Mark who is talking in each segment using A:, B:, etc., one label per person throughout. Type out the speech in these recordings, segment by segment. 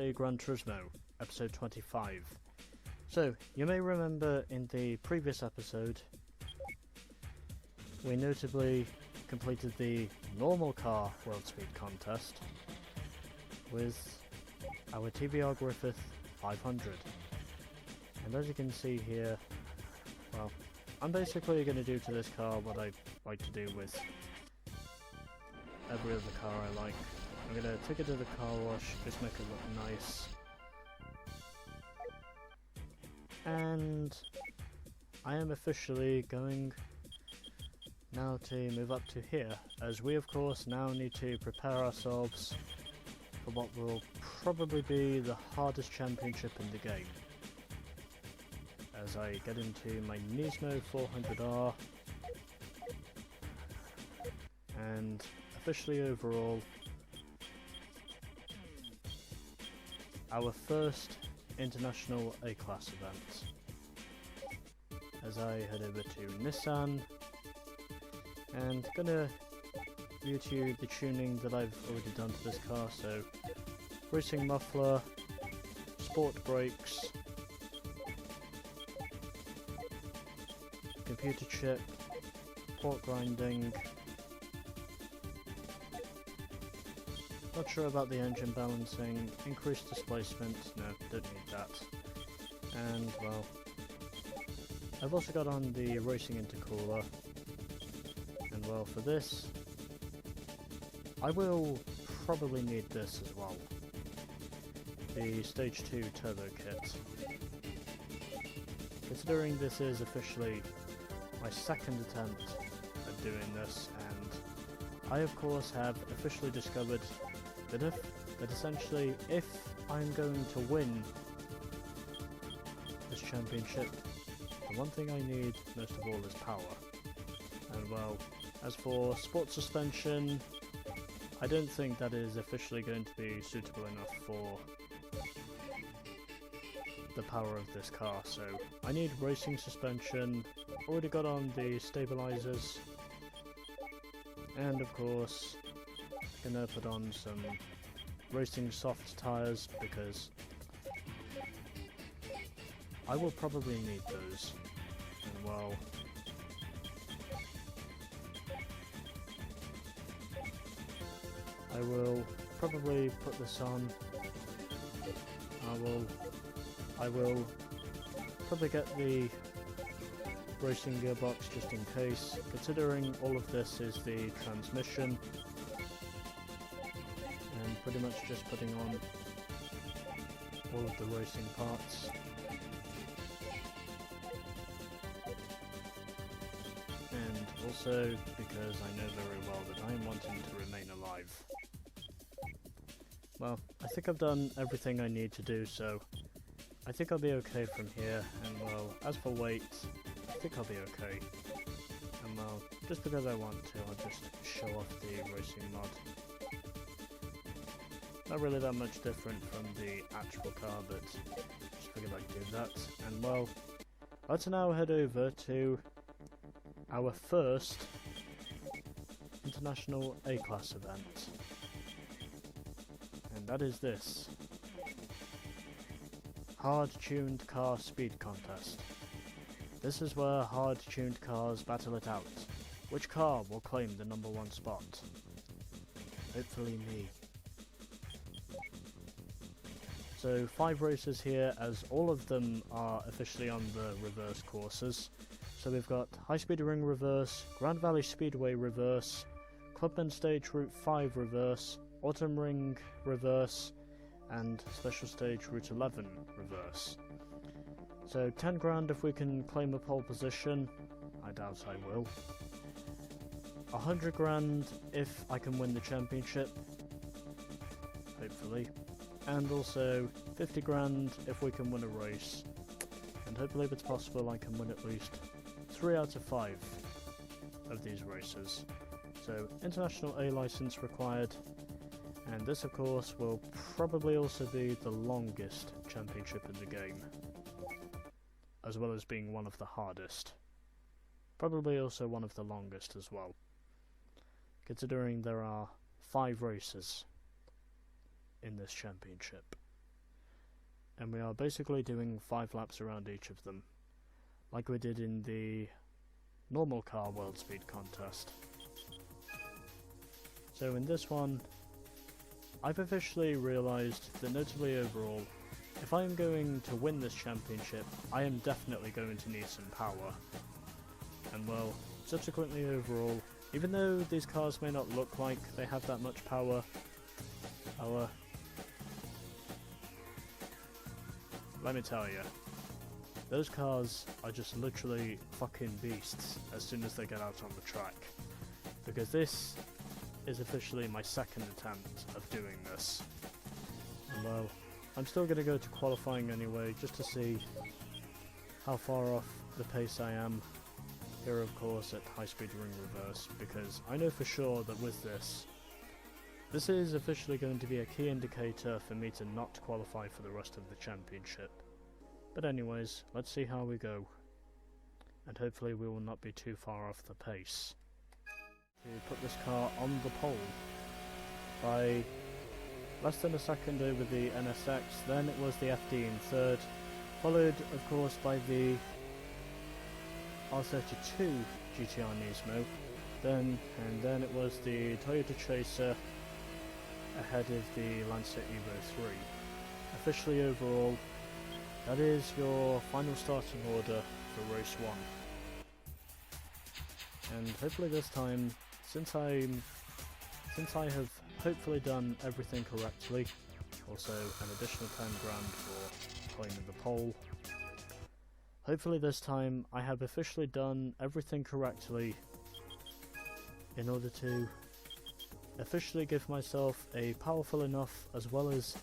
A: play Gran Turismo, episode 25. So, you may remember in the previous episode, we notably completed the normal car world speed contest with our TBR Griffith 500. And as you can see here, well, I'm basically going to do to this car what I like to do with every other car I like. I'm going to take it to the car wash, just make it look nice. And I am officially going now to move up to here, as we of course now need to prepare ourselves for what will probably be the hardest championship in the game. As I get into my Turismo 400R, and officially overall, our first international A-class event. As I head over to Nissan, and gonna YouTube the tuning that I've already done to this car, so racing muffler, sport brakes, computer chip, port grinding. Not sure about the engine balancing, increased displacement, no, don't need that. And well, I've also got on the racing intercooler, and well, for this, I will probably need this as well. The Stage 2 Turbo Kit. Considering this is officially my second attempt at doing this, and I of course have officially discovered that essentially, if I'm going to win this championship, the one thing I need most of all is power. And well, as for sport suspension, I don't think that is officially going to be suitable enough for the power of this car, so I need racing suspension. Already got on the stabilizers, and of course gonna put on some racing soft tyres because I will probably need those. And well, I will probably put this on. I will probably get the racing gearbox just in case, considering all of this is the transmission, and pretty much just putting on all of the racing parts. And also because I know very well that I am wanting to remain alive. Well, I think I've done everything I need to do, so I think I'll be okay from here. And well, as for weight, I think I'll be okay. And well, just because I want to, I'll just show off the racing mod. Not really that much different from the actual car, but just figured I'd do that. And well, let's now head over to our first international A-class event. And that is this. Hard-tuned car speed contest. This is where hard-tuned cars battle it out. Which car will claim the #1 spot? Hopefully me. So 5 races here, as all of them are officially on the reverse courses. So we've got High Speed Ring Reverse, Grand Valley Speedway Reverse, Clubman Stage Route 5 Reverse, Autumn Ring Reverse, and Special Stage Route 11 Reverse. So 10 grand if we can claim a pole position. I doubt I will. 100 grand if I can win the championship. Hopefully. And also 50 grand if we can win a race. And hopefully if it's possible I can win at least 3 out of 5 of these races. So international A license required. And this of course will probably also be the longest championship in the game, as well as being one of the hardest. Probably also one of the longest as well, considering there are 5 races in this championship. and we are basically doing 5 laps around each of them, like we did in the normal car world speed contest. So in this one, I've officially realised that notably overall, if I am going to win this championship, I am definitely going to need some power. And well, subsequently overall, even though these cars may not look like they have that much power, let me tell you, those cars are just literally fucking beasts as soon as they get out on the track. Because this is officially my second attempt of doing this. And well, I'm still going to go to qualifying anyway, just to see how far off the pace I am. Here of course at high speed ring reverse, because I know for sure that with this is officially going to be a key indicator for me to not qualify for the rest of the championship. But anyways, let's see how we go, and hopefully we will not be too far off the pace. We put this car on the pole by less than a second over the NSX, then it was the FD in third, followed of course by the R32 GTR Turismo, then it was the Toyota Chaser ahead of the Lancer Evo 3. Officially overall, that is your final starting order for race 1. And hopefully this time, since I have hopefully done everything correctly, also an additional 10 grand for claiming the pole, hopefully this time I have officially done everything correctly in order to officially give myself a powerful enough as well as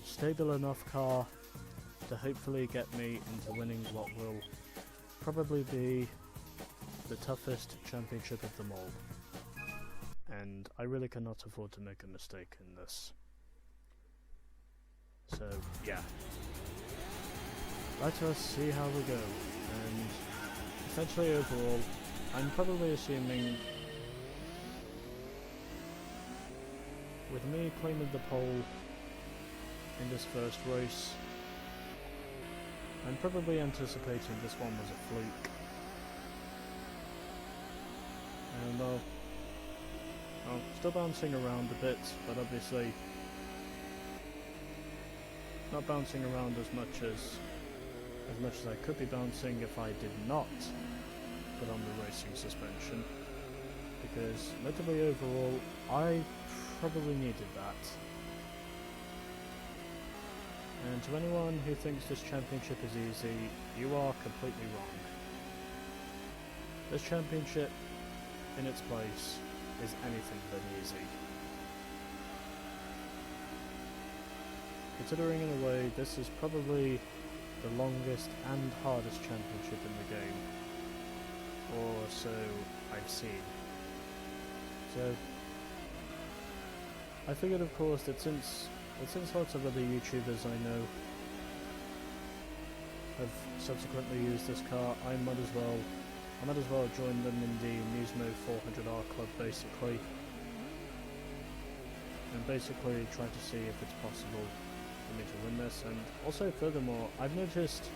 A: stable enough car to hopefully get me into winning what will probably be the toughest championship of them all. And I really cannot afford to make a mistake in this. So yeah, let us see how we go. And essentially overall, I'm probably assuming with me claiming the pole in this first race, I'm probably anticipating this one was a fluke. And well, still bouncing around a bit, but obviously not bouncing around as much as I could be bouncing if I did not put on the racing suspension, because notably overall I probably needed that. And to anyone who thinks this championship is easy, you are completely wrong. This championship in its place is anything but easy. Considering in a way this is probably the longest and hardest championship in the game, or so I've seen. So I figured of course that since lots of other YouTubers I know have subsequently used this car, I might as well join them in the Turismo 400R club basically, and basically try to see if it's possible for me to win this. And also furthermore, I've noticed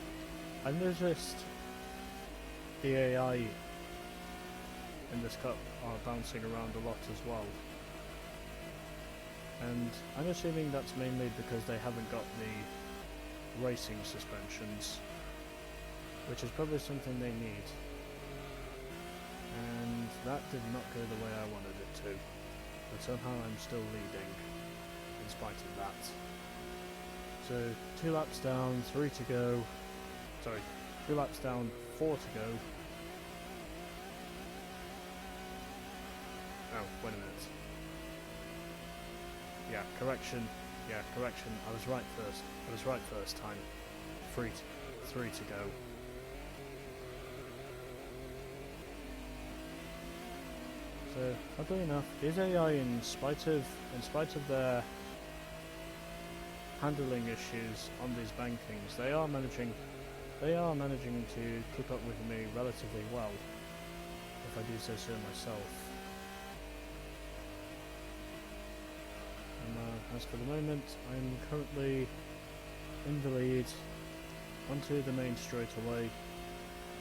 A: the AI in this cup are bouncing around a lot as well. And I'm assuming that's mainly because they haven't got the racing suspensions, which is probably something they need. And that did not go the way I wanted it to, but somehow I'm still leading in spite of that. So 2 laps down, 3 to go. Sorry, 2 laps down, 4 to go. Oh, wait a minute. Yeah, correction. I was right first time. 3 to go. So, oddly enough, these AI, in spite of their handling issues on these bankings, they are managing to keep up with me relatively well, if I do say so myself. And as for the moment, I'm currently in the lead onto the main straight away,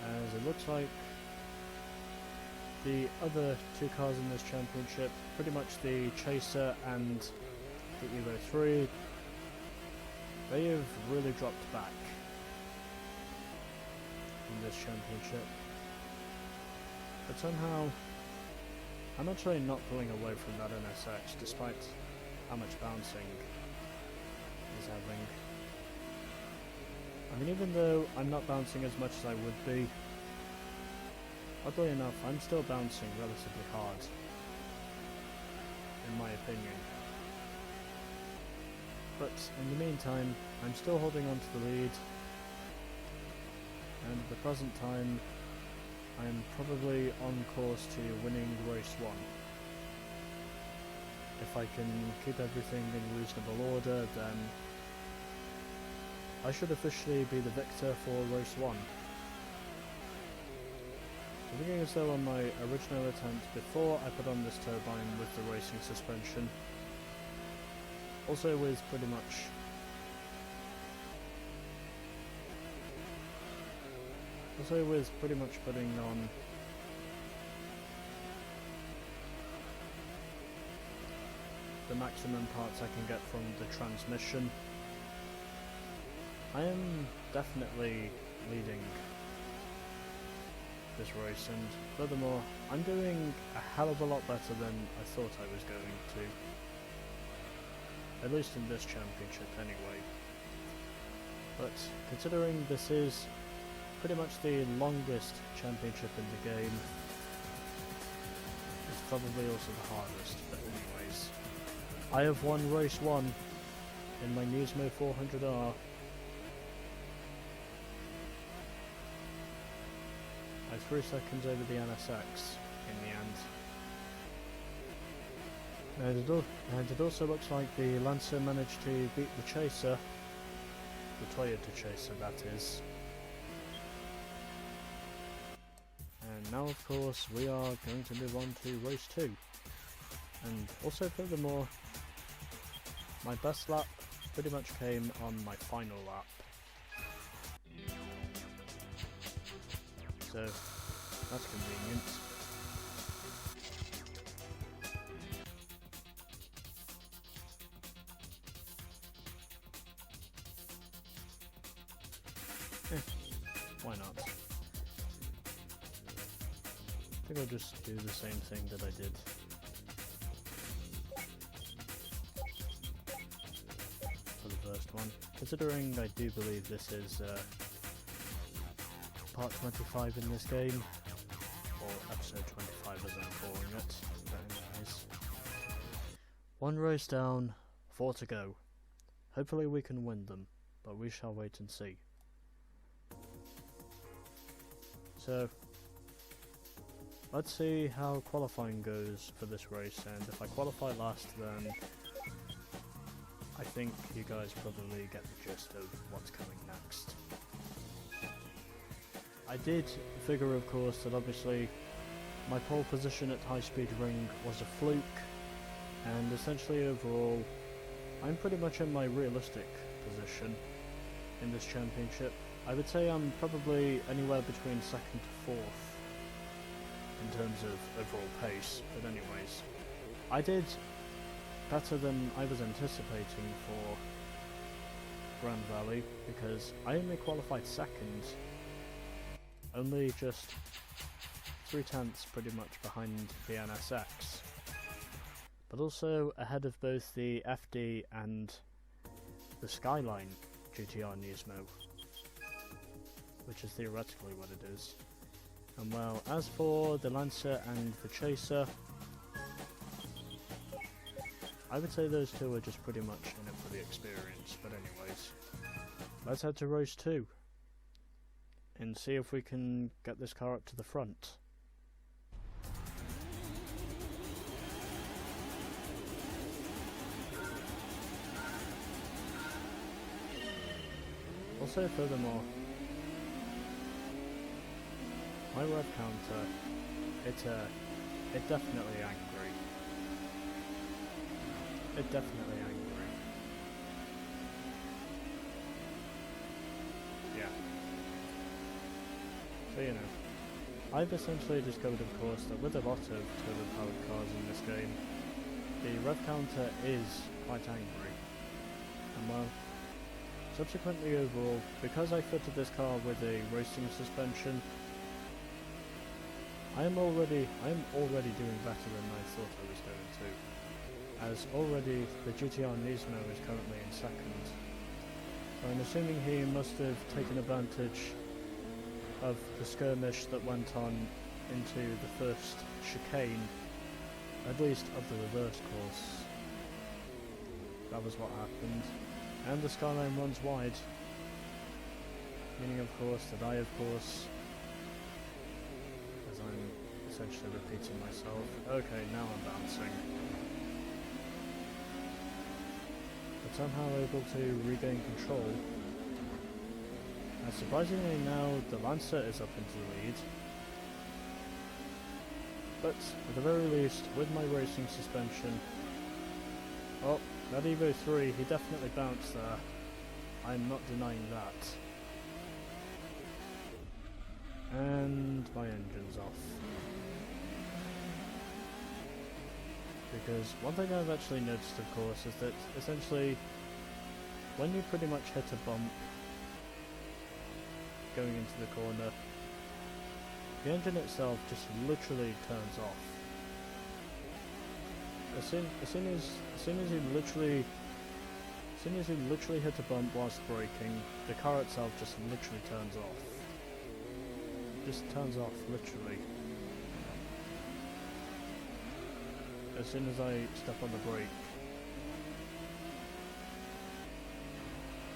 A: as it looks like the other two cars in this championship, pretty much the Chaser and the Evo 3, they have really dropped back in this championship. But somehow, I'm actually not pulling away from that NSX, despite how much bouncing is having. I mean, even though I'm not bouncing as much as I would be, oddly enough, I'm still bouncing relatively hard, in my opinion. But in the meantime, I'm still holding on to the lead, and at the present time, I'm probably on course to winning race 1. If I can keep everything in reasonable order, then I should officially be the victor for race 1. Looking as though on my original attempt before I put on this turbine with the racing suspension, also with pretty much putting on the maximum parts I can get from the transmission, I am definitely leading this race, and furthermore, I'm doing a hell of a lot better than I thought I was going to, at least in this championship anyway. But considering this is pretty much the longest championship in the game, it's probably also the hardest, but anyways. I have won race 1 in my Turismo 400R. I 3 seconds over the NSX in the end. And it also looks like the Lancer managed to beat the Chaser, the Toyota Chaser that is. And now of course we are going to move on to race 2. And also furthermore, my best lap pretty much came on my final lap. So that's convenient. Why not? I think I'll just do the same thing that I did for the first one, considering I do believe this is part 25 in this game, or episode 25 as I'm calling it, but anyways. 1 race down, 4 to go. Hopefully we can win them, but we shall wait and see. So, let's see how qualifying goes for this race, and if I qualify last, then I think you guys probably get the gist of what's coming next. I did figure, of course, that obviously my pole position at High Speed Ring was a fluke, and essentially overall, I'm pretty much in my realistic position in this championship. I would say I'm probably anywhere between 2nd to 4th in terms of overall pace, but anyways, I did better than I was anticipating for Grand Valley, because I only qualified 2nd, only just 3/10 pretty much behind the NSX, but also ahead of both the FD and the Skyline GTR Turismo, which is theoretically what it is. And well, as for the Lancer and the Chaser, I would say those two are just pretty much in it for the experience, but anyways, let's head to race 2 and see if we can get this car up to the front. Also furthermore, my rev counter, it definitely angry. It definitely angry. But you know, I've essentially discovered, of course, that with a lot of turbo-powered cars in this game, the rev counter is quite angry. And well, subsequently overall, because I fitted this car with a racing suspension, I am already doing better than I thought I was going to, as already the GTR Turismo is currently in second. So I'm assuming he must have taken advantage of the skirmish that went on into the first chicane, at least of the reverse course. That was what happened. And the skyline runs wide, meaning of course that I, of course, as I'm essentially repeating myself, okay, now I'm bouncing, but somehow able to regain control. And surprisingly now the Lancer is up into the lead, but at the very least with my racing suspension, oh, that Evo 3, he definitely bounced there, I'm not denying that. And my engine's off. Because one thing I've actually noticed, of course, is that essentially when you pretty much hit a bump going into the corner, the engine itself just literally turns off. As soon as you literally hit a bump whilst braking, the car itself just literally turns off. Just turns off, literally. As soon as I step on the brake.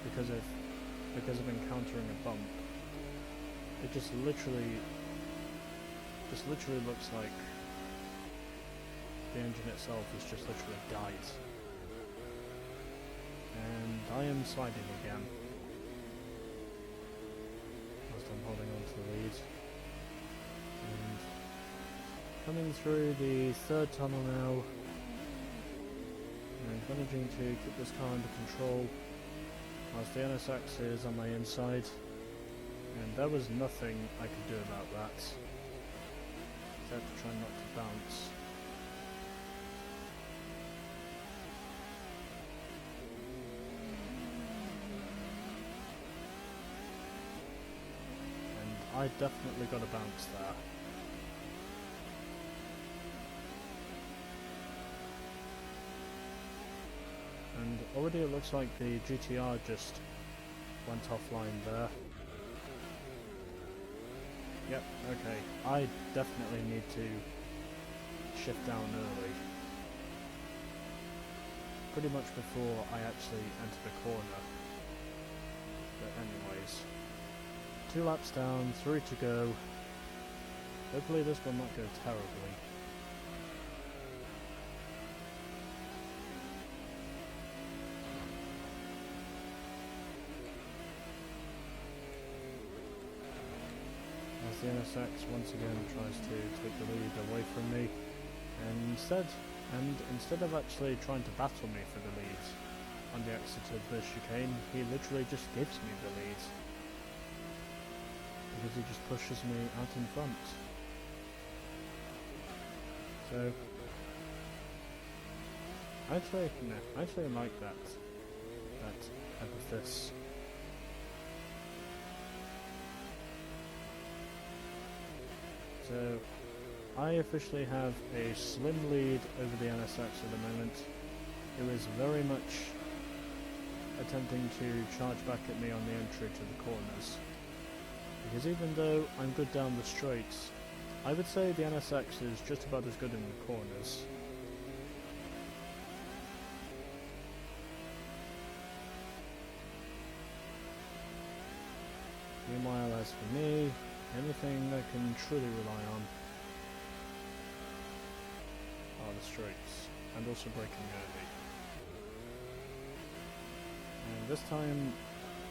A: Because of encountering a bump. It just literally looks like the engine itself has just literally died. And I am sliding again. Whilst I'm holding on to the lead. And coming through the third tunnel now. And managing to keep this car under control. Whilst the NSX is on my inside. And there was nothing I could do about that. Except to try not to bounce. I definitely got a bounce there. And already it looks like the GTR just went offline there. Yep, okay. I definitely need to shift down early. Pretty much before I actually enter the corner. But anyways. 2 laps down, 3 to go. Hopefully this will not go terribly. As the NSX once again tries to take the lead away from me, and instead of actually trying to battle me for the lead on the exit of the chicane, he literally just gives me the lead. Because he just pushes me out in front. So I actually like that emphasis. So I officially have a slim lead over the NSX at the moment, who is very much attempting to charge back at me on the entry to the corners. Because even though I'm good down the straights, I would say the NSX is just about as good in the corners. Meanwhile, as for me, the only thing I can truly rely on are the straights, and also braking early. And this time,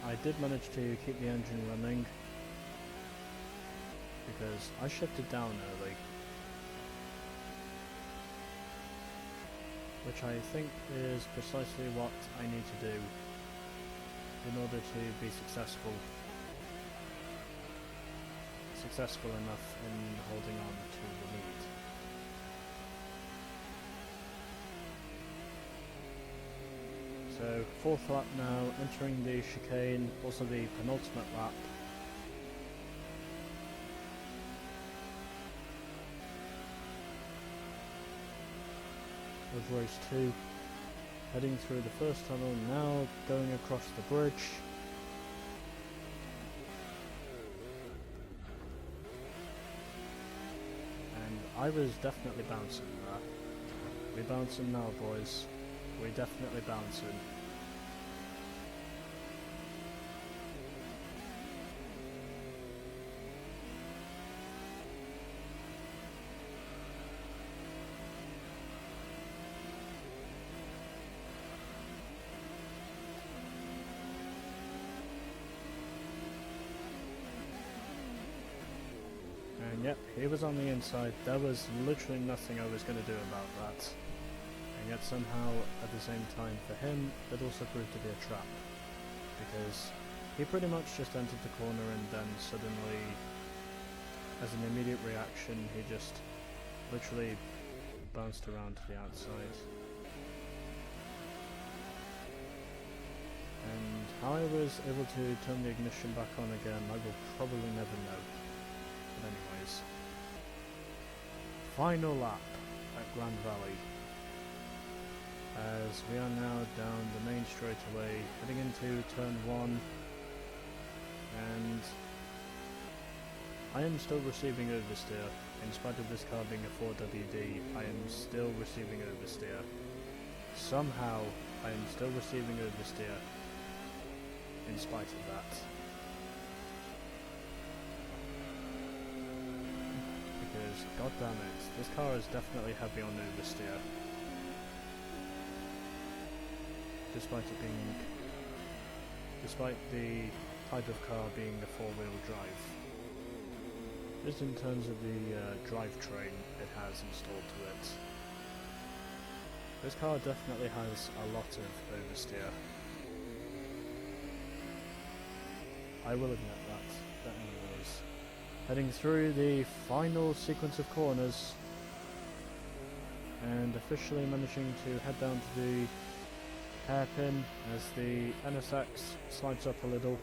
A: I did manage to keep the engine running, because I shifted down early, which I think is precisely what I need to do in order to be successful. successful enough in holding on to the lead. So, 4th lap now, entering the chicane, also the penultimate lap. Of race 2, heading through the first tunnel, now going across the bridge. And I was definitely bouncing there. We bouncing now, boys. We definitely bouncing. And yep, he was on the inside. There was literally nothing I was going to do about that. And yet somehow, at the same time for him, it also proved to be a trap. Because he pretty much just entered the corner and then suddenly, as an immediate reaction, he just literally bounced around to the outside. And how I was able to turn the ignition back on again, I will probably never know. But anyways, final lap at Grand Valley. As we are now down the main straightaway, heading into turn 1, and I am still receiving oversteer. In spite of this car being a 4WD, I am still receiving oversteer. Somehow, I am still receiving oversteer, in spite of that. Because, god damn it, this car is definitely heavy on oversteer. Despite the type of car being a 4-wheel drive. Just in terms of the drivetrain it has installed to it. This car definitely has a lot of oversteer. I will admit that. But anyways, heading through the final sequence of corners and officially managing to head down to the hairpin as the NSX slides up a little.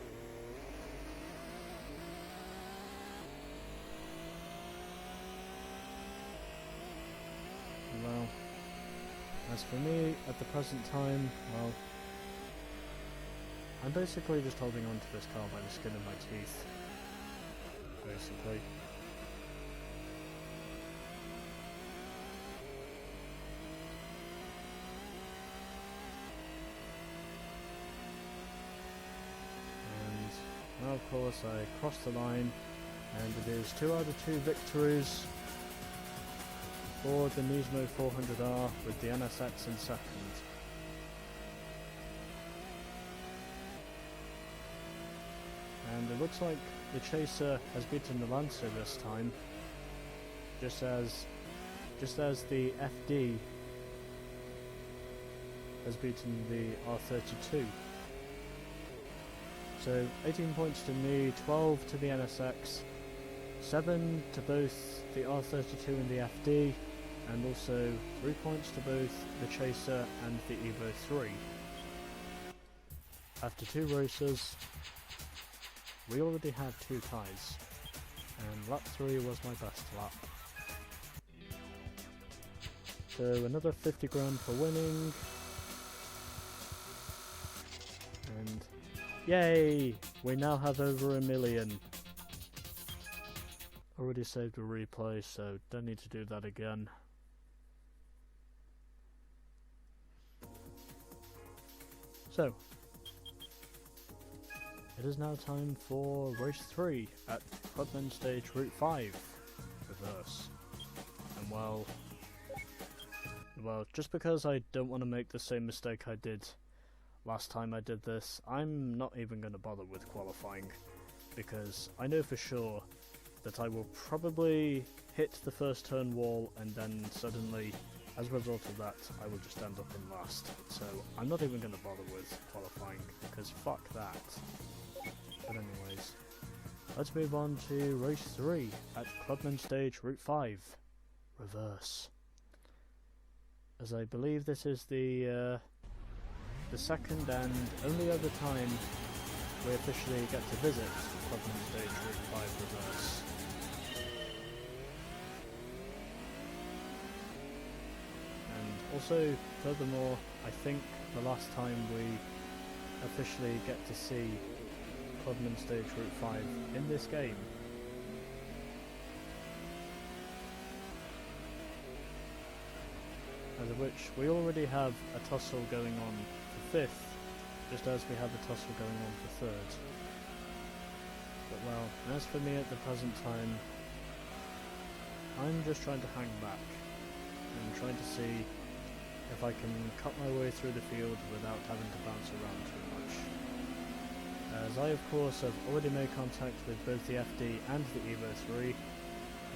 A: Well, as for me, at the present time, well, I'm basically just holding on to this car by the skin of my teeth, basically. Now of course I crossed the line, and it is 2 out of 2 victories for the Turismo 400R with the NSX in second. And it looks like the Chaser has beaten the Lancer this time, just as the FD has beaten the R32. So 18 points to me, 12 to the NSX, 7 to both the R32 and the FD, and also 3 points to both the Chaser and the Evo 3. After 2 races, we already have 2 ties, and lap 3 was my best lap. So another 50 grand for winning, and yay! We now have over 1 million. Already saved a replay, so don't need to do that again. So, it is now time for race 3 at Clubman Stage Route 5, reverse. And well, just because I don't want to make the same mistake I did last time I did this, I'm not even going to bother with qualifying, because I know for sure that I will probably hit the first turn wall, and then suddenly, as a result of that, I will just end up in last. So I'm not even going to bother with qualifying, because fuck that. But anyways, let's move on to race 3 at Clubman Stage Route 5, Reverse. As I believe this is the second and only other time we officially get to visit Clubman Stage Route 5 Reverse. And also, furthermore, I think the last time we officially get to see Clubman Stage Route 5 in this game. As of which we already have a tussle going on for 5th, just as we have a tussle going on for 3rd. But well, as for me at the present time, I'm just trying to hang back and trying to see if I can cut my way through the field without having to bounce around too much. As I of course have already made contact with both the FD and the Evo 3,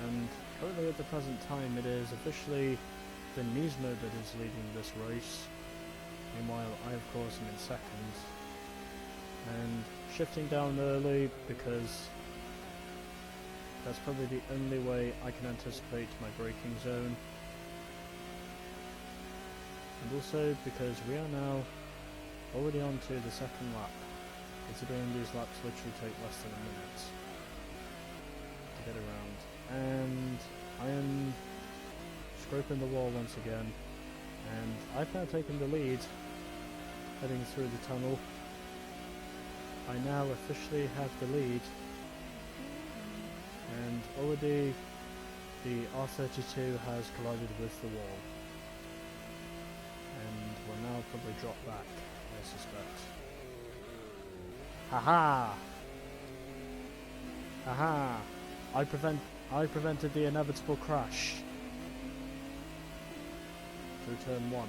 A: and currently at the present time it is officially the Turismo that is leading this race. Meanwhile I of course am in 2nd, and shifting down early because that's probably the only way I can anticipate my braking zone. And also because we are now already on to the 2nd lap, considering these laps literally take less than a minute to get around. And I am scraping the wall once again, and I've now taken the lead heading through the tunnel. I now officially have the lead, and already the R32 has collided with the wall. And will now probably drop back, I suspect. Haha! Haha! I prevented the inevitable crash through turn 1.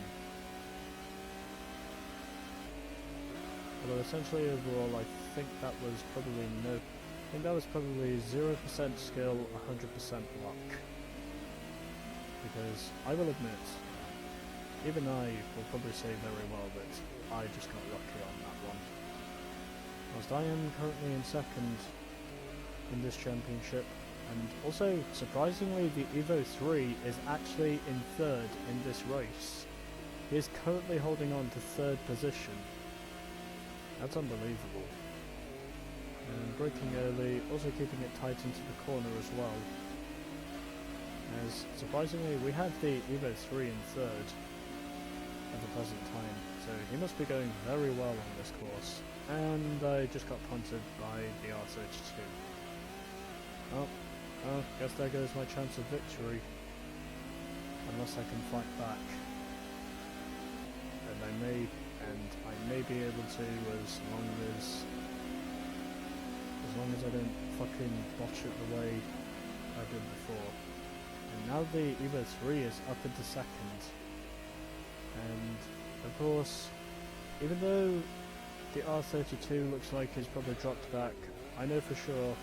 A: Although essentially overall I think that was probably 0% skill, 100% luck. Because I will admit, even I will probably say very well that I just got lucky on that one. Whilst I am currently in 2nd in this championship, and also surprisingly the Evo 3 is actually in 3rd in this race. He is currently holding on to 3rd position. That's unbelievable. And braking early, also keeping it tight into the corner as well. As surprisingly we have the Evo 3 in 3rd at the present time, so he must be going very well on this course. And I just got punted by the R32. Oh, guess there goes my chance of victory. Unless I can fight back. And I may be able to as long as I don't fucking botch it the way I did before. And now the Evo 3 is up into 2nd. And of course, even though the R32 looks like he's probably dropped back, I know for sure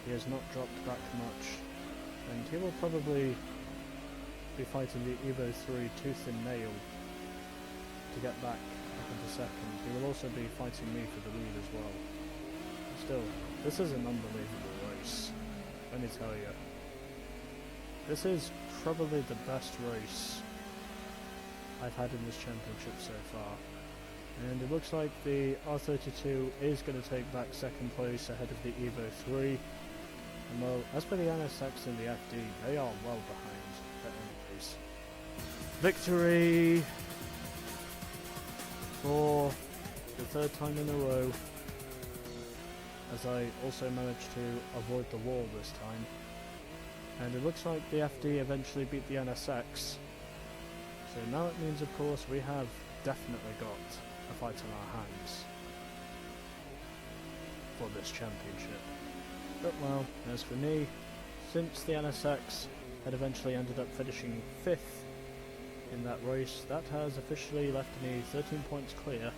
A: he has not dropped back much, and he will probably be fighting the Evo 3 tooth and nail to get back up into 2nd. He will also be fighting me for the lead as well. Still, this is an unbelievable race, let me tell you. This is probably the best race I've had in this championship so far. And it looks like the R32 is going to take back 2nd place ahead of the Evo 3. And well, as for the NSX and the FD, they are well behind. But anyways, victory for the 3rd time in a row, as I also managed to avoid the wall this time. And it looks like the FD eventually beat the NSX. So now it means, of course, we have definitely got a fight on our hands for this championship. But well, as for me, since the NSX had eventually ended up finishing 5th in that race, that has officially left me 13 points clear,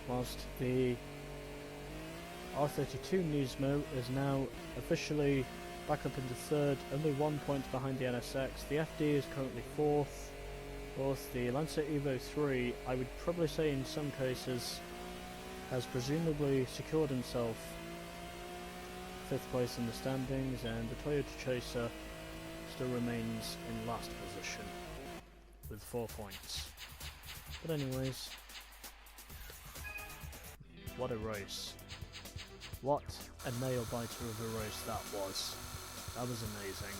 A: whilst the R32 Turismo is now officially back up into 3rd, only 1 point behind the NSX. The FD is currently 4th. Fourth, the Lancer Evo 3, I would probably say in some cases, has presumably secured himself 5th place in the standings, and the Toyota Chaser still remains in last position with 4 points. But anyways, what a race. What a nail biter of a race that was. That was amazing.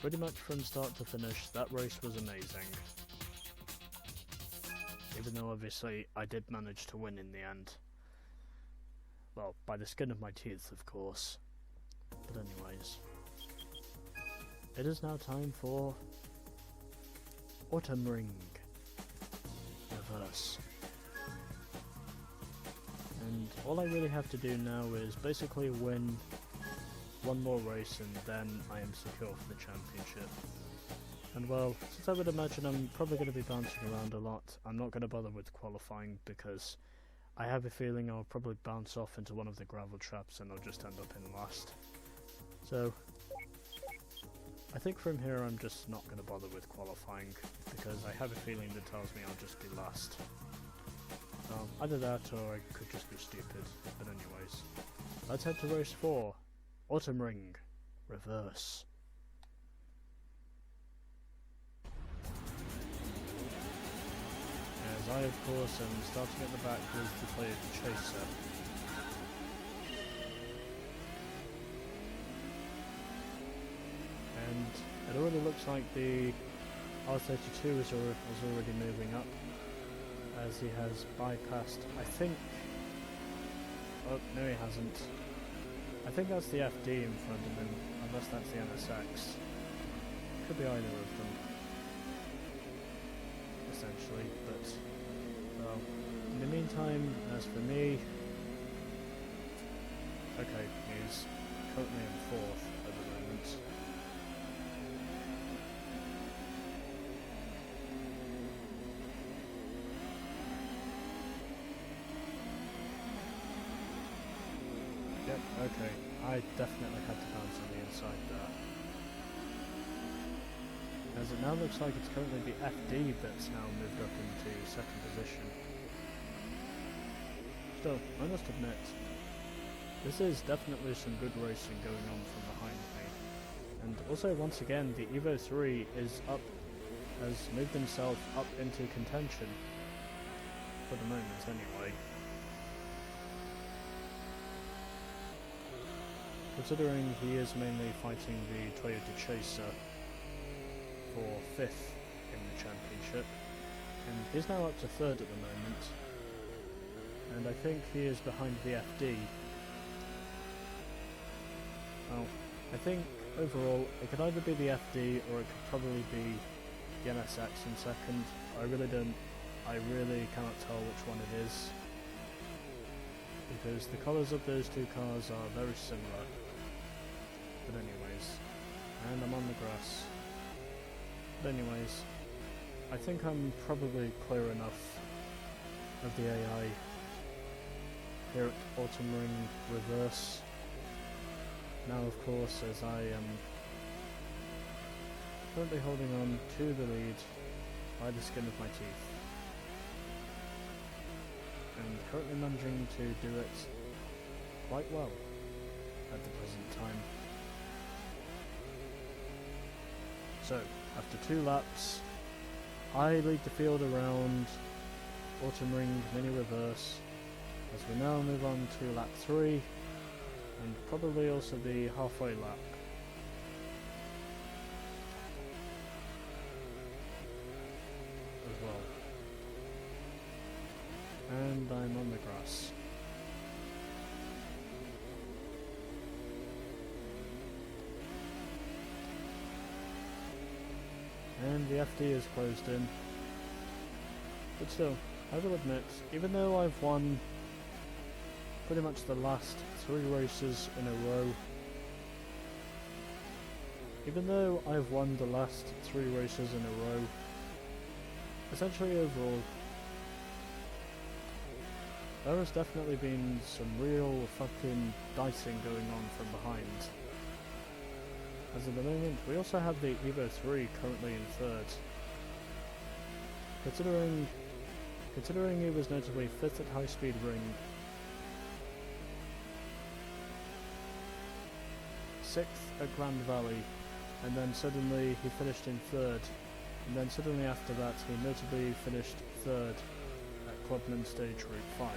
A: Pretty much from start to finish, that race was amazing. Even though obviously I did manage to win in the end. Well, by the skin of my teeth, of course. But anyways, it is now time for Autumn Ring Reverse. And all I really have to do now is basically win one more race and then I am secure for the championship. And well, since I would imagine I'm probably going to be bouncing around a lot, I'm not going to bother with qualifying because I have a feeling I'll probably bounce off into one of the gravel traps and I'll just end up in last. So, I think from here I'm just not going to bother with qualifying because I have a feeling that tells me I'll just be last. Either that or I could just be stupid, but anyways. Let's head to race 4, Autumn Ring Reverse. As I of course am starting at the back with the Toyota Chaser. And it already looks like the R32 is already moving up, as he has bypassed, I think... Oh, no he hasn't. I think that's the FD in front of him, unless that's the NSX. Could be either of them, essentially, but... Well, in the meantime, as for me... Okay, he's currently in 4th at the moment. Yep, okay. I definitely had to bounce on the inside there. As it now looks like it's currently the FD that's now moved up into 2nd position. Still, I must admit, this is definitely some good racing going on from behind me. And also, once again, the Evo 3 has moved himself up into contention. For the moment, anyway. Considering he is mainly fighting the Toyota Chaser for 5th in the championship, and he's now up to 3rd at the moment, and I think he is behind the FD. Well, I think overall it could either be the FD or it could probably be the NSX in 2nd. I really cannot tell which one it is, because the colours of those two cars are very similar. But anyways, and I'm on the grass. But anyways, I think I'm probably clear enough of the AI here at Autumn Ring Reverse. Now of course, as I am currently holding on to the lead by the skin of my teeth. And currently managing to do it quite well at the present time. So, after 2 laps, I lead the field around Autumn Ring Mini Reverse, as we now move on to lap 3, and probably also the halfway lap. As well. And I'm on the grass. And the FD is closed in. But still, I will admit, even though I've won pretty much the last 3 races in a row, essentially overall, there has definitely been some real fucking dicing going on from behind. As at the moment, we also have the Evo 3 currently in 3rd. Considering he was notably 5th at High Speed Ring, 6th at Grand Valley, and then suddenly he finished in 3rd, and then suddenly after that he notably finished 3rd at Clubman Stage Route 5,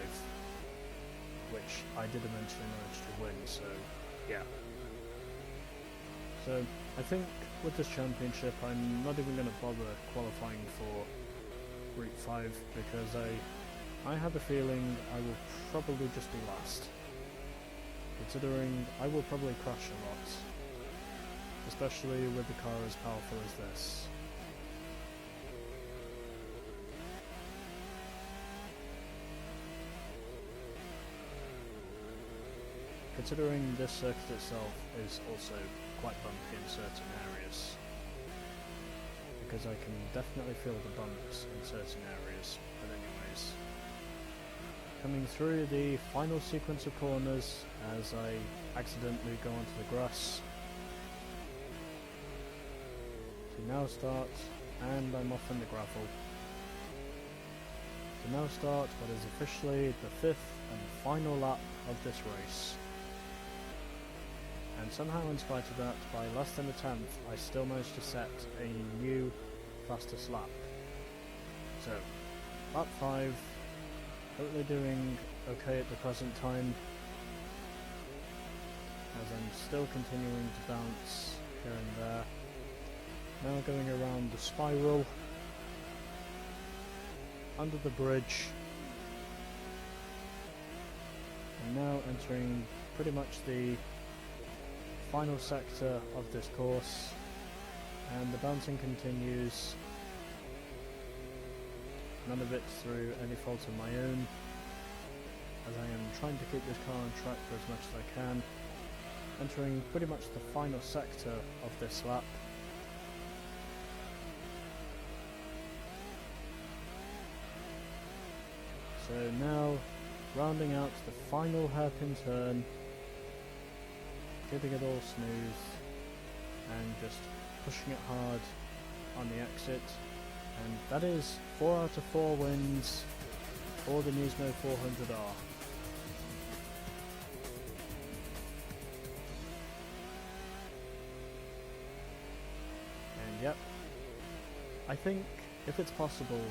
A: which I did eventually manage to win, so yeah. So I think with this championship I'm not even going to bother qualifying for Route 5 because I have a feeling I will probably just be last, considering I will probably crash a lot, especially with the car as powerful as this. Considering this circuit itself is also quite bumpy in certain areas, because I can definitely feel the bumps in certain areas, but anyways. Coming through the final sequence of corners as I accidentally go onto the grass. To now start, and I'm off in the gravel. To now start what is officially the 5th and final lap of this race. And somehow in spite of that, by less than a tenth, I still managed to set a new fastest lap. So, lap 5, totally doing okay at the present time, as I'm still continuing to bounce here and there. Now going around the spiral, under the bridge, and now entering pretty much the final sector of this course, and the bouncing continues, none of it through any fault of my own, as I am trying to keep this car on track for as much as I can, entering pretty much the final sector of this lap. So now, rounding out the final hairpin turn, keeping it all smooth, and just pushing it hard on the exit, and that is 4 out of 4 wins for the Turismo 400R. And yep, I think if it's possible,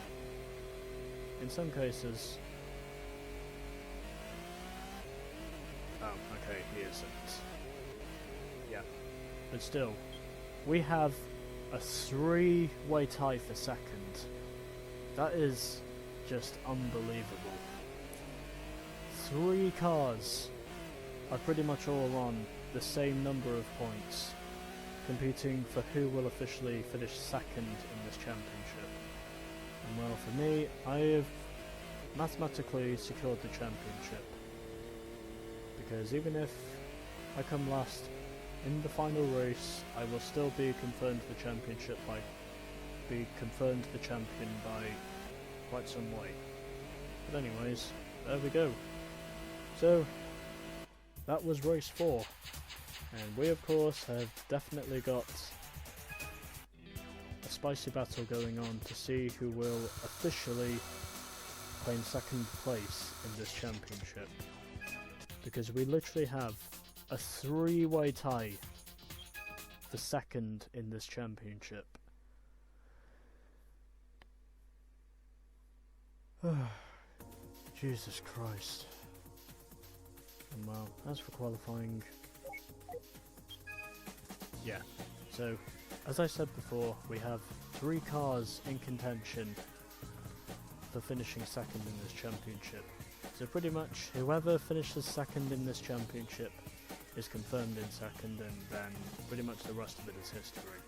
A: in some cases... Oh, okay, he isn't. Yeah, but still, we have a 3-way tie for second. That is just unbelievable. 3 cars are pretty much all on the same number of points, competing for who will officially finish second in this championship. And well, for me, I have mathematically secured the championship, because even if I come last in the final race, I will still be confirmed the championship the champion by quite some way. But anyways, there we go. So that was race 4, and we of course have definitely got a spicy battle going on to see who will officially claim second place in this championship, because we literally have a 3-way tie for second in this championship. Jesus Christ. And well, as for qualifying, yeah, so as I said before, we have 3 cars in contention for finishing second in this championship. So pretty much whoever finishes second in this championship is confirmed in second, and then pretty much the rest of it is history.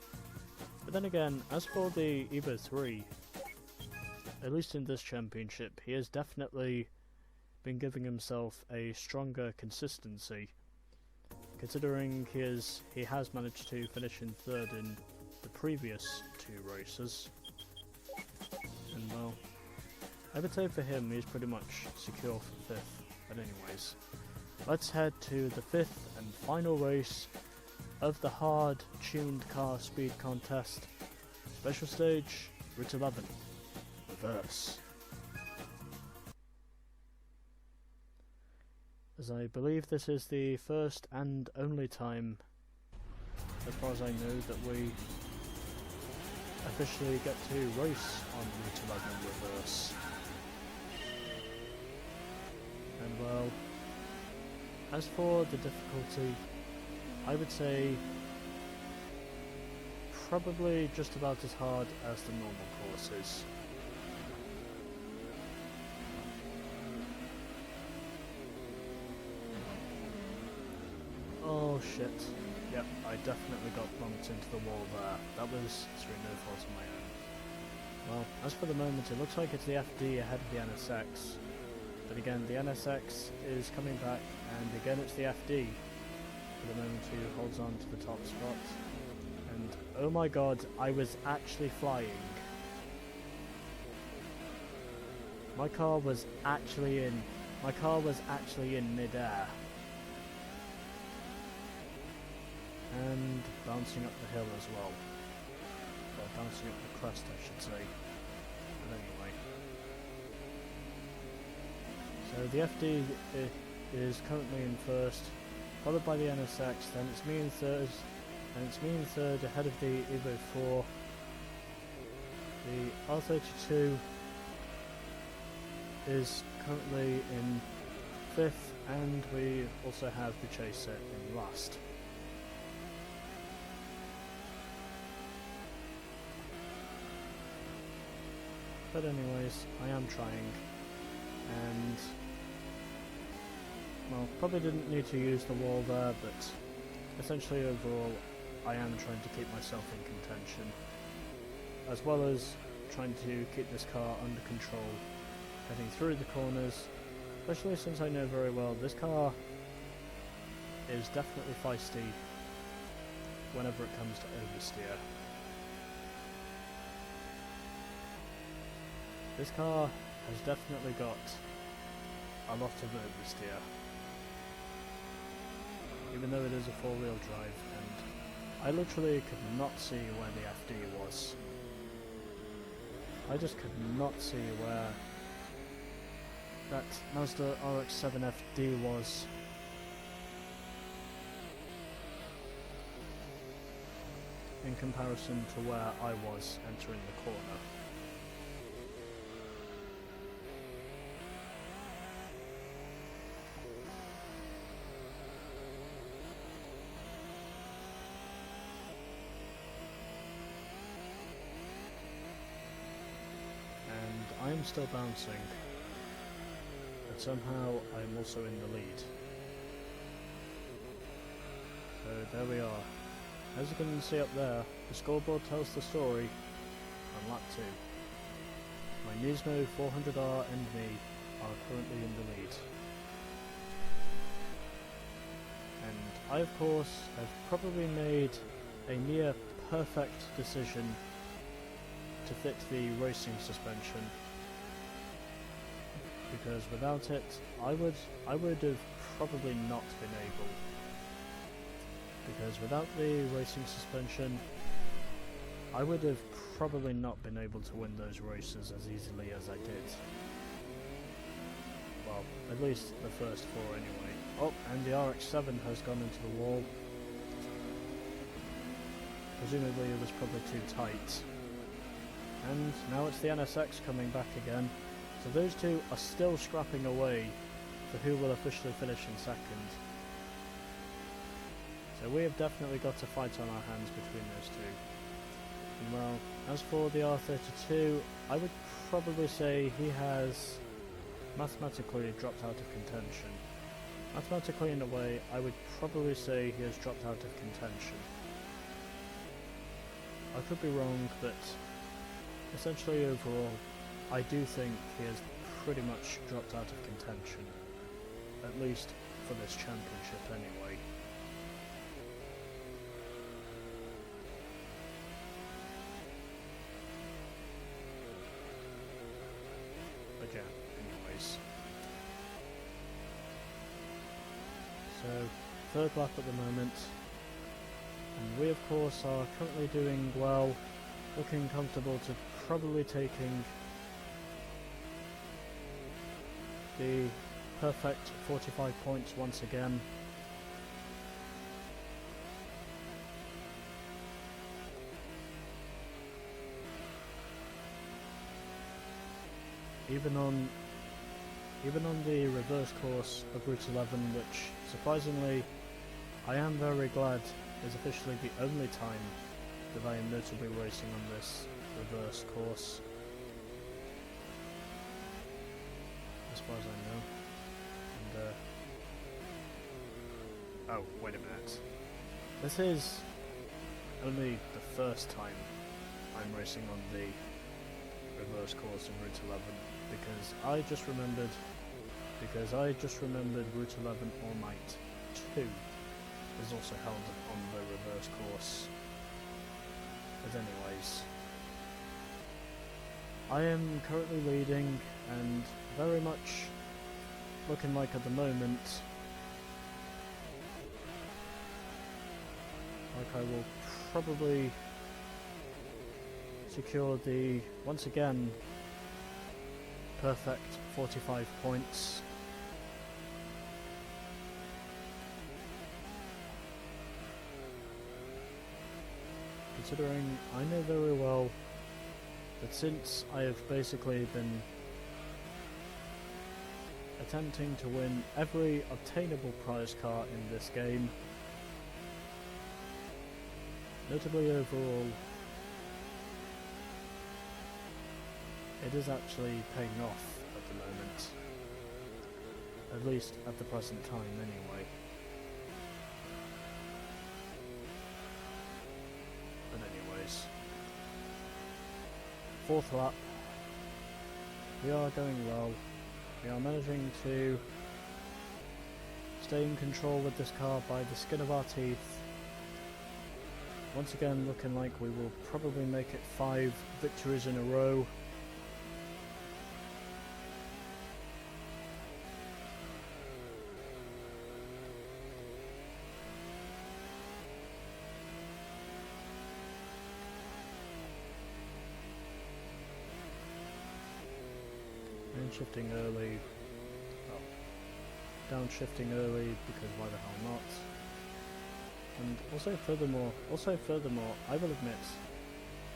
A: But then again, as for the Evo 3, at least in this championship, he has definitely been giving himself a stronger consistency, considering he has managed to finish in 3rd in the previous 2 races. And well, I would say for him he's pretty much secure for 5th, but anyways. Let's head to the 5th and final race of the hard-tuned car speed contest. Special stage, Route 11, reverse. As I believe this is the first and only time as far as I know, that we officially get to race on Route 11 reverse. And well, as for the difficulty, I would say probably just about as hard as the normal courses. Oh shit. Yep, I definitely got bumped into the wall there. That was through no fault of my own. Well, as for the moment, it looks like it's the FD ahead of the NSX. But again, the NSX is coming back, and again it's the FD for the moment who holds on to the top spot. And oh my god, I was actually flying. My car was actually in mid-air. And bouncing up the hill as well. Well, bouncing up the crest, I should say. But anyway. So the FD is currently in first, followed by the NSX, then it's me in third, and it's me in third ahead of the Evo 4. The R32 is currently in fifth, and we also have the Chaser in last. But anyways, I am trying, and well, probably didn't need to use the wall there, but essentially overall I am trying to keep myself in contention, as well as trying to keep this car under control, heading through the corners, especially since I know very well this car is definitely feisty whenever it comes to oversteer. This car has definitely got a lot of oversteer, even though it is a four-wheel drive, and I literally could not see where the FD was. I just could not see where that Mazda RX-7 FD was. In comparison to where I was entering the corner. I am still bouncing, but somehow I am also in the lead. So there we are. As you can see up there, the scoreboard tells the story on lap 2. My Turismo 400R and me are currently in the lead. And I of course have probably made a near perfect decision to fit the racing suspension, because without it I would have probably not been able, because without the racing suspension I would have probably not been able to win those races as easily as I did. Well, at least the first 4 anyway. Oh, and the RX-7 has gone into the wall. Presumably it was probably too tight. And now it's the NSX coming back again. So those two are still scrapping away for who will officially finish in second. So we have definitely got a fight on our hands between those two. And well, as for the R32, I would probably say he has mathematically dropped out of contention. Mathematically in a way, I would probably say he has dropped out of contention. I could be wrong, but essentially overall, I do think he has pretty much dropped out of contention, at least for this championship anyway. But yeah, anyways. So, third lap at the moment, and we of course are currently doing well, looking comfortable to probably taking the perfect 45 points once again. even on the reverse course of Route 11, which surprisingly I am very glad is officially the only time that I am notably racing on this reverse course, as far as I know. And oh, wait a minute. This is only the first time I'm racing on the reverse course of Route 11, because I just remembered Route 11 All Night 2 is also held on the reverse course. But anyways, I am currently leading and very much looking like at the moment like I will probably secure the, once again, perfect 45 points. Considering I know very well that since I have basically been attempting to win every obtainable prize car in this game, notably overall, it is actually paying off at the moment. At least at the present time anyway. But anyways, fourth lap, we are going well. We are managing to stay in control with this car by the skin of our teeth. Once again looking like we will probably make it 5 victories in a row. Shifting early, well, downshifting early, because why the hell not? And also furthermore, I will admit,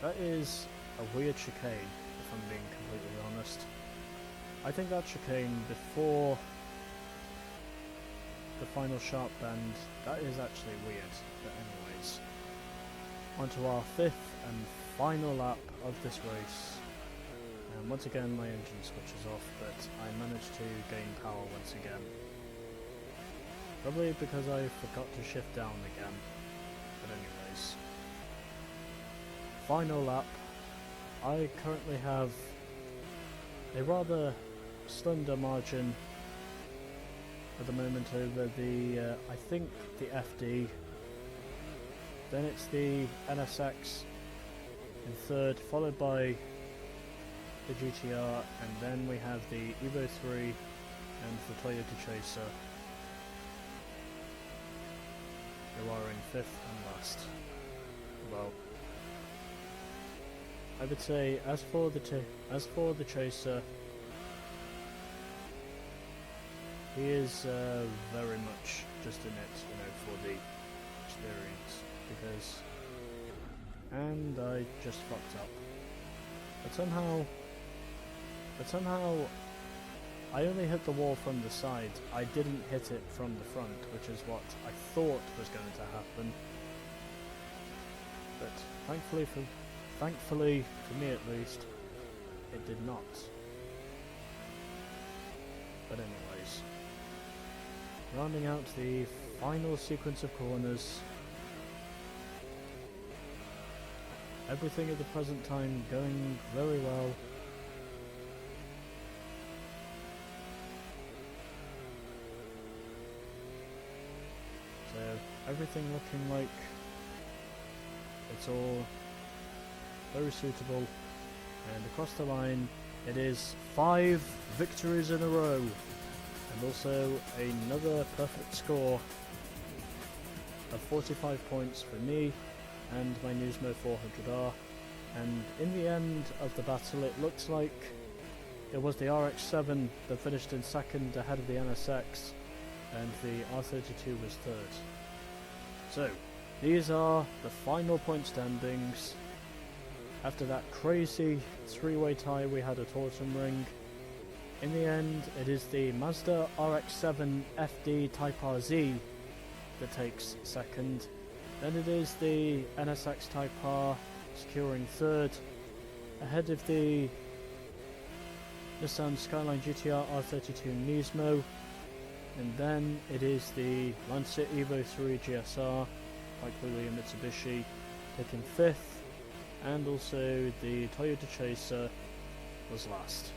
A: that is a weird chicane, if I'm being completely honest. I think that chicane before the final sharp bend, that is actually weird, but anyways. Onto our 5th and final lap of this race. And once again my engine switches off, but I managed to gain power once again. Probably because I forgot to shift down again. But anyways. Final lap. I currently have a rather slender margin at the moment over the, I think the FD. Then it's the NSX in 3rd, followed by the GTR, and then we have the Evo 3 and the Toyota Chaser, who are in 5th and last. Well, I would say as for the Chaser, he is very much just in it, for the experience, because, and I just fucked up. But somehow, I only hit the wall from the side. I didn't hit it from the front, which is what I thought was going to happen. But thankfully for me at least, it did not. But anyways, rounding out the final sequence of corners. Everything at the present time going very well. So everything looking like it's all very suitable, and across the line it is 5 victories in a row, and also another perfect score of 45 points for me and my Nismo 400R. And in the end of the battle, it looks like it was the RX-7 that finished in 2nd ahead of the NSX, and the R32 was 3rd. So, these are the final point standings. After that crazy 3-way tie we had at Autumn Ring, in the end, it is the Mazda RX-7 FD Type RZ that takes second. Then it is the NSX Type R securing third, ahead of the Nissan Skyline GTR R32 Nismo. And then it is the Lancia Evo 3 GSR, quite clearly a Mitsubishi, taking fifth, and also the Toyota Chaser was last.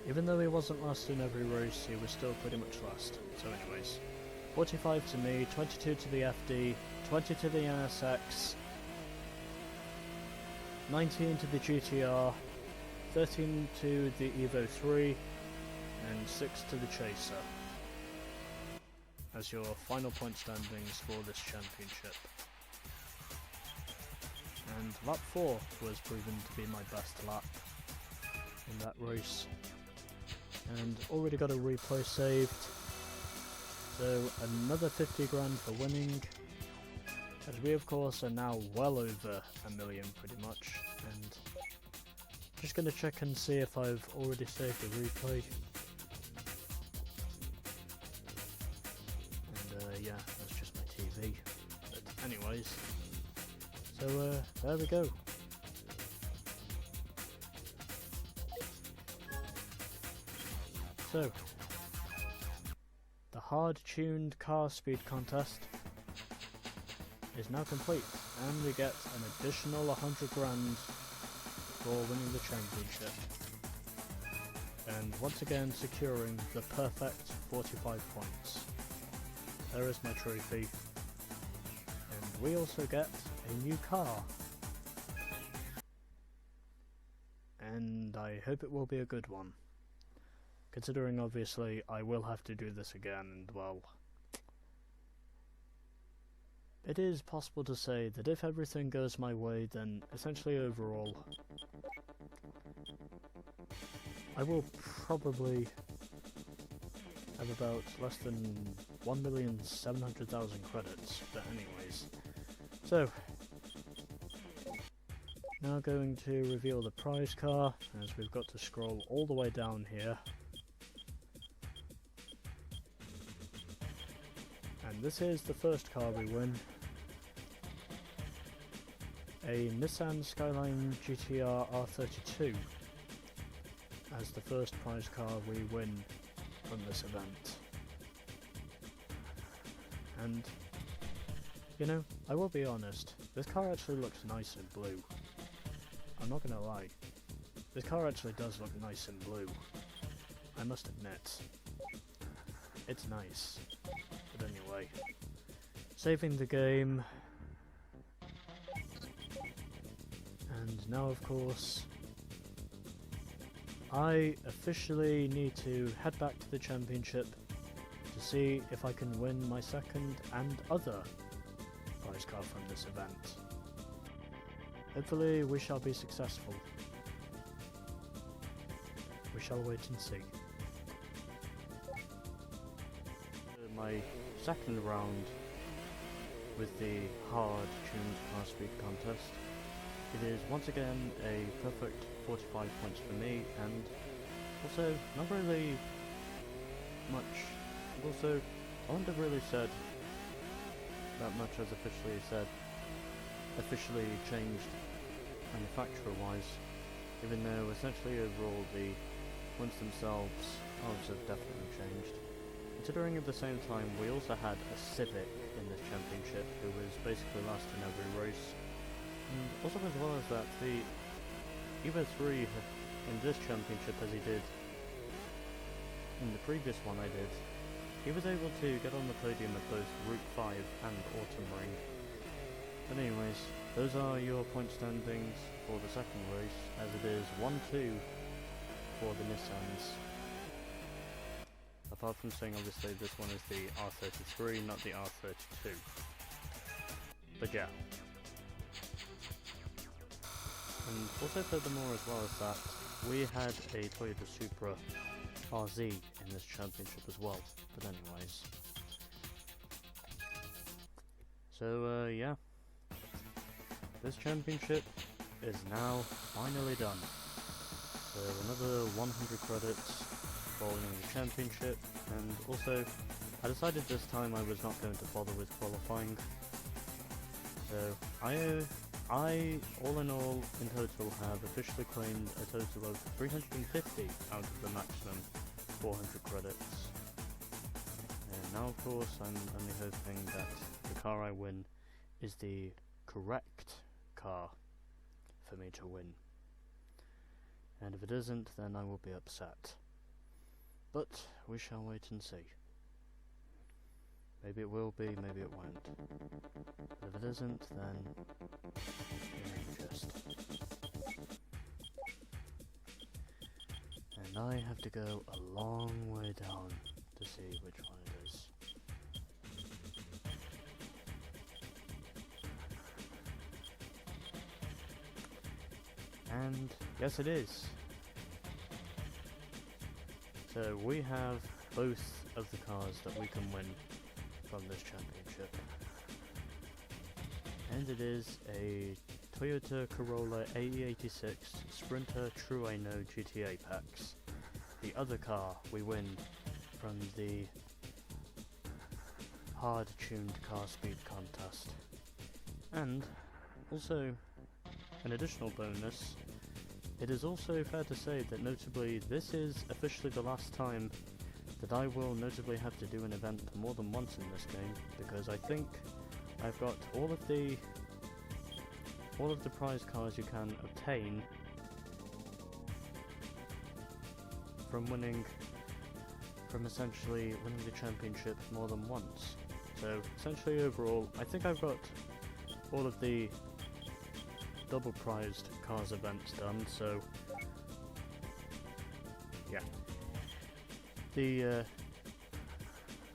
A: Even though he wasn't last in every race, he was still pretty much last. So anyways, 45 to me, 22 to the FD, 20 to the NSX, 19 to the GTR, 13 to the Evo 3, and 6 to the Chaser as your final point standings for this championship. And lap 4 was proven to be my best lap in that race, and already got a replay saved, so another 50 grand for winning, as we of course are now well over a million pretty much. And just gonna check and see if I've already saved a replay. And yeah, that's just my TV. But anyways, so there we go. So, the hard-tuned car speed contest is now complete, and we get an additional 100 grand for winning the championship. And once again securing the perfect 45 points. There is my trophy. And we also get a new car. And I hope it will be a good one. Considering obviously I will have to do this again, and well, it is possible to say that if everything goes my way, then essentially overall I will probably have about less than 1,700,000 credits, but anyways. So, now going to reveal the prize car, as we've got to scroll all the way down here. And this is the first car we win. A Nissan Skyline GTR R32 as the first prize car we win from this event. And, you know, I will be honest, this car actually looks nice in blue. I'm not gonna lie, this car actually does look nice in blue. I must admit, it's nice. But anyway, saving the game, and now of course I officially need to head back to the championship to see if I can win my second and other prize car from this event. Hopefully we shall be successful. We shall wait and see. My second round with the hard-tuned car speed contest. It is once again a perfect 45 points for me, and also not really much. Also, I wouldn't have really said that much as officially changed manufacturer-wise, even though essentially overall the points themselves have definitely changed. Considering at the same time we also had a Civic in this championship who was basically last in every race. And also as well as that, the Evo 3 in this championship, as he did in the previous one I did, he was able to get on the podium at both Route 5 and Autumn Ring. But anyways, those are your point standings for the second race, as it is 1-2 for the Nissans. Apart from saying obviously this one is the R33, not the R32. But yeah. And also furthermore as well as that, we had a Toyota Supra RZ in this championship as well. But anyways. So yeah. This championship is now finally done. So another 100 credits following the championship, and also I decided this time I was not going to bother with qualifying. So I all in all in total have officially claimed a total of 350 out of the maximum 400 credits. And now of course I'm only hoping that the car I win is the correct car for me to win. And if it isn't, then I will be upset. But we shall wait and see. Maybe it will be, maybe it won't. But if it isn't, then just. And I have to go a long way down to see which one it is. And yes, it is. So we have both of the cars that we can win from this championship. And it is a Toyota Corolla AE86 Sprinter Trueno GTA packs. The other car we win from the hard-tuned car speed contest. And also, an additional bonus, it is also fair to say that notably this is officially the last time that I will notably have to do an event more than once in this game, because I think I've got all of the prize cars you can obtain from essentially winning the championship more than once. So essentially overall, I think I've got all of the double prized cars events done, so yeah. The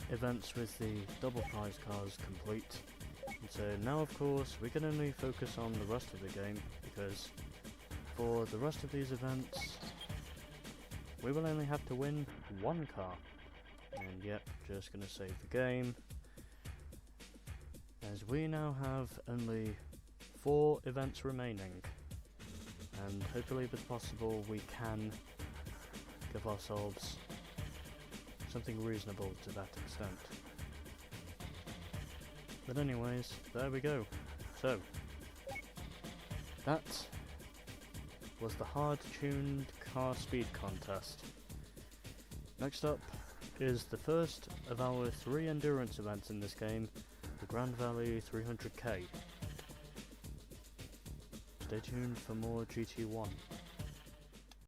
A: events with the double prize cars complete. And so now of course we can only focus on the rest of the game, because for the rest of these events we will only have to win one car. And yep, just gonna save the game, as we now have only 4 events remaining, and hopefully if it's possible we can give ourselves something reasonable to that extent. But anyways, there we go. So that was the hard-tuned car speed contest. Next up is the first of our 3 endurance events in this game, the Grand Valley 300k. Stay tuned for more GT1.